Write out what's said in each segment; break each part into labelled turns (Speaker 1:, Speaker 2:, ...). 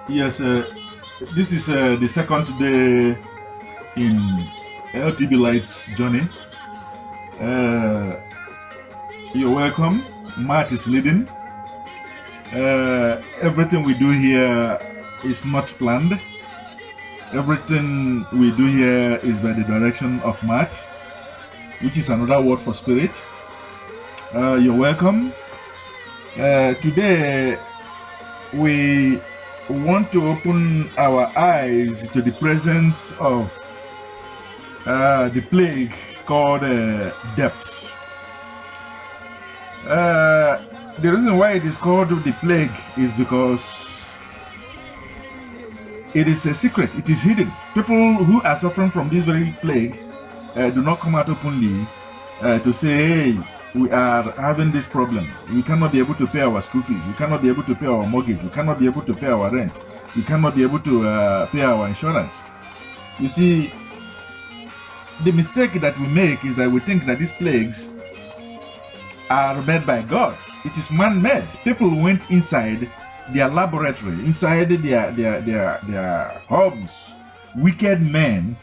Speaker 1: Yes, this is the second day in LTB Light's journey. Uh, you're welcome. Matt is leading. Everything we do here is not planned. Everything we do here is by the direction of Matt, which is another word for spirit. You're welcome. Today, we want to open our eyes to the presence of the plague called debt. The reason why it is called the plague is because it is a secret, it is hidden. People who are suffering from this very plague do not come out openly to say, hey, we are having this problem. We cannot be able to pay our school fees. We cannot be able to pay our mortgage. We cannot be able to pay our rent. We cannot be able to pay our insurance. You see, the mistake that we make is that we think that these plagues are made by God. It is man-made. People went inside their laboratory, inside their homes. Wicked men,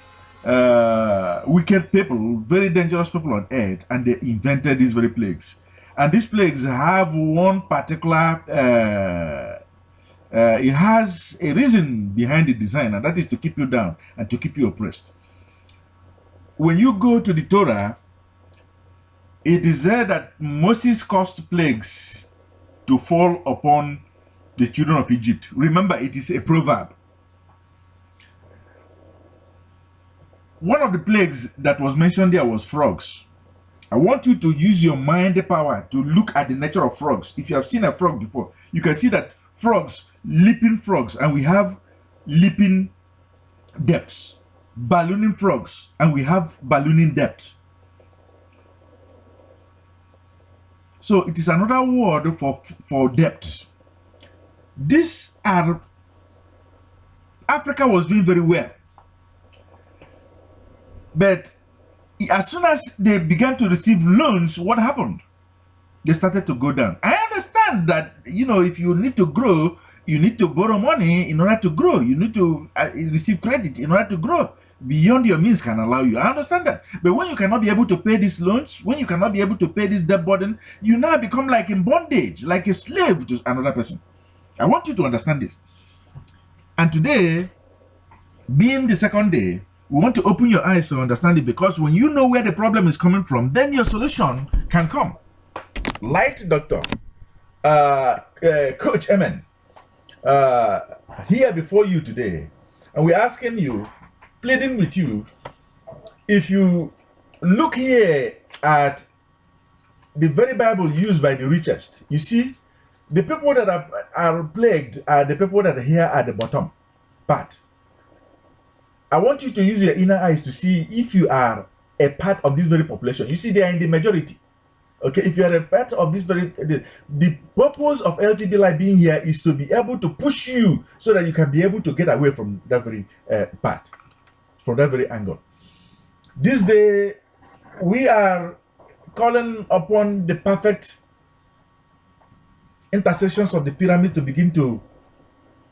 Speaker 1: wicked people, very dangerous people on earth, and they invented these very plagues. And these plagues have one particular, it has a reason behind the design, and that is to keep you down and to keep you oppressed. When you go to the Torah, it is said that Moses caused plagues to fall upon the children of Egypt. Remember, it is a proverb. One of the plagues that was mentioned there was frogs. I want you to use your mind power to look at the nature of frogs. If you have seen a frog before, you can see that frogs, leaping frogs, and we have leaping depths. Ballooning frogs, and we have ballooning depth. So it is another word for depth. These are, Africa was doing very well. But as soon as they began to receive loans, what happened? They started to go down. I understand that, if you need to grow, you need to borrow money in order to grow. You need to receive credit in order to grow. Beyond your means can allow you. I understand that. But when you cannot be able to pay these loans, when you cannot be able to pay this debt burden, you now become like in bondage, like a slave to another person. I want you to understand this. And today, being the second day, we want to open your eyes to understand it, because when you know where the problem is coming from, then your solution can come. Light Doctor, Coach Emen, here before you today, and we're asking you, pleading with you, if you look here at the very Bible used by the richest, you see, the people that are plagued are the people that are here at the bottom part. I want you to use your inner eyes to see if you are a part of this very population. You see, they are in the majority. Okay, if you are a part of this very, the purpose of LTB Life being here is to be able to push you so that you can be able to get away from that very part, from that very angle. This day, we are calling upon the perfect intersections of the pyramid to begin to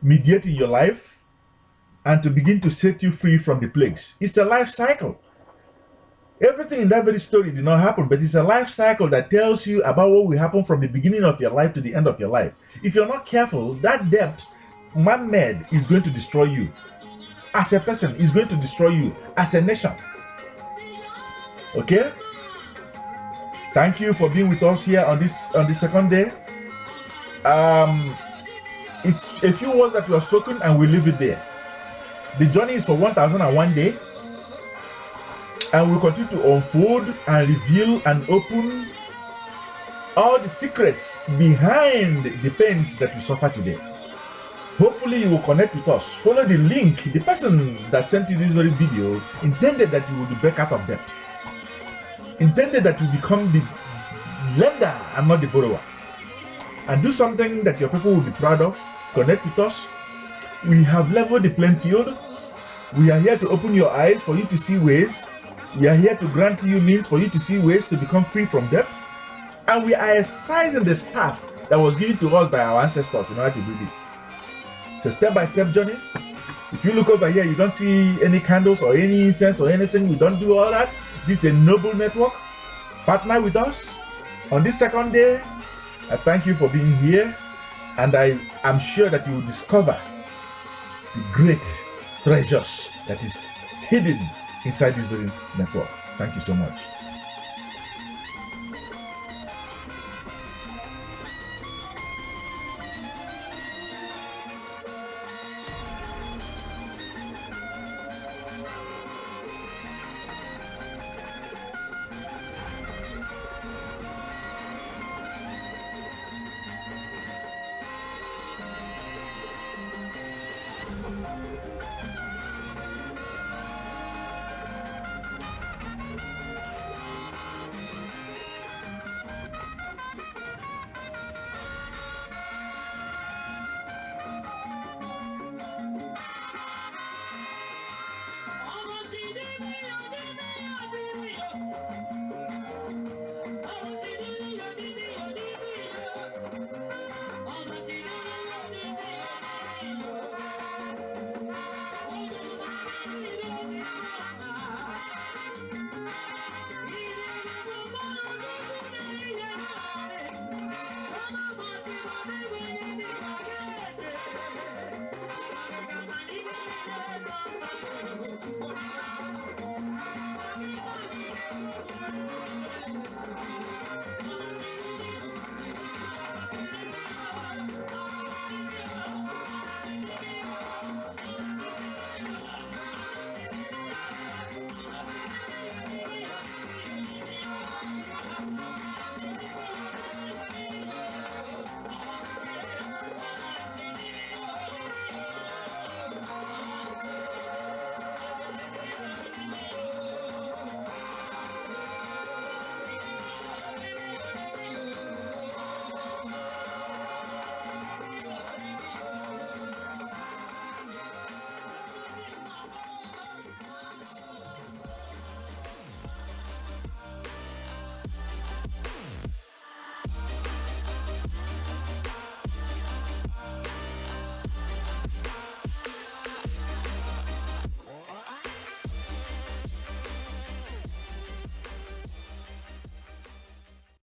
Speaker 1: mediate in your life and to begin to set you free from the plagues. It's a life cycle. Everything in that very story did not happen, but it's a life cycle that tells you about what will happen from the beginning of your life to the end of your life. If you're not careful, that debt, man-made, is going to destroy you. As a person, is going to destroy you. As a nation. Okay? Thank you for being with us here on this second day. It's a few words that we have spoken, and we leave it there. The journey is for 1001 day, and we'll continue to unfold and reveal and open all the secrets behind the pains that we suffer today. Hopefully you will connect with us. Follow the link. The person that sent you this very video intended that you will break out of debt, intended that you become the lender and not the borrower, and do something that your people will be proud of. Connect with us. We have leveled the playing field. We are here to open your eyes for you to see ways. We are here to grant you means for you to see ways to become free from debt. And we are exercising the staff that was given to us by our ancestors in order to do this. It's a step-by-step journey. If you look over here, you don't see any candles or any incense or anything. We don't do all that. This is a noble network. Partner with us on this second day. I thank you for being here, and I am sure that you will discover the great treasures that is hidden inside this very network. Thank you so much.